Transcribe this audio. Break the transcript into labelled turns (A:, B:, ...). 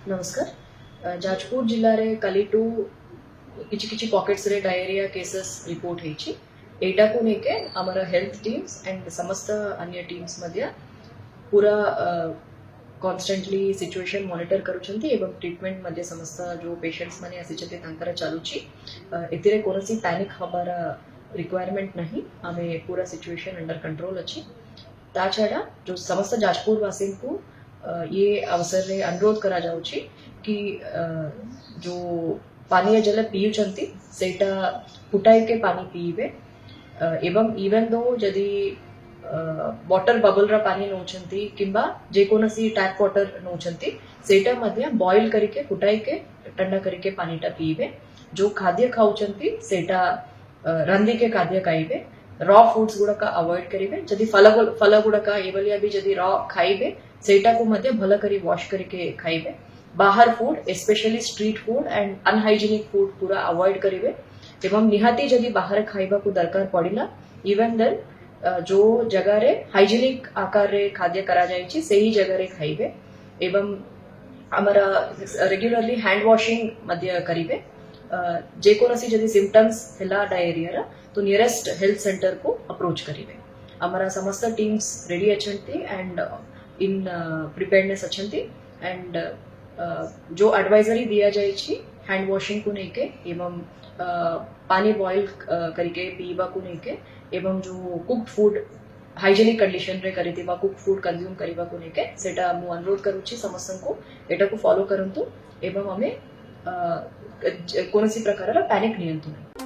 A: नमस्कार। जाजपुर जिल्ला रे कालीटू किछि किछि पॉकेट्स रे डायरिया केसेस रिपोर्ट हेछि। एटा को नेके हमारा हेल्थ टीम्स एंड समस्त अन्य टीम्स मध्य पूरा कॉन्स्टेंटली सिचुएशन मॉनिटर करूछंती एवं ट्रीटमेंट मध्य समस्त जो पेशेंट्स माने आसीछते तांकर चालुछि। एतिरे कोनोसी पैनिक हबार रिक्वायरमेंट नहीं। आमे पूरा सिचुएशन अंडर कंट्रोल अछि। ता छड़ा जो समस्त जाजपुर वासी को ये अवसर रे अनुरोध करा जाउछि कि जो पानीय जल पीउछंती सेटा फुटाई के पानी पीबे एवं इवन दो जदि वाटर बबल रा पानी नौछंती किंबा जे कोनसी टैप वाटर नौछंती सेटा मध्य बॉईल करके फुटाई के ठंडा करके पानीटा पीबे। जो खाद्य खाउछंती सेटा रंदी के खाद्य खाइबे। रॉ फूड्स गुड़ाक अवॉइड करेंगे। जदि फल गुड़ाक एवलिया भी जदि रॉ खाइबे सेटा को मध्य भल करी वॉश करके खाइबे। बाहर food specially street food and unhygienic food पूरा अवॉइड करेंगे। एवं निहाती जदि बाहर खाइबा को दरकार पड़िला इवन देन जो जगह रे हाइजीनिक आकार रे खाद्य करा जाइछि सेही जगह रे खाइबे। एवं हमारा रेगुलरली हैंड वॉशिंग मध्य करिबे। जे कोनसी जदि सिम्पटम्स हैला डायरिया तो नियरेस्ट हेल्थ सेंटर को अप्रोच करिवे। हमारा समस्त टीम्स रेडी अछंती एंड इन प्रिपेयर्डनेस अछंती एंड जो एडवाइजरी दिया जाइछि हैंड वॉशिंग को नेके एवं पानी बॉईल करके पीबा को नेके एवं जो कुक्ड फूड हाइजीनिक कंडीशन रे करितिबा कुक फूड कंज्यूम करिबा को नेके सेटा मु अनुरोध करूछि समस्त को एटा को फॉलो करंतु एवं हमें कोनसी प्रकार पैनिक नियंतु नहीं।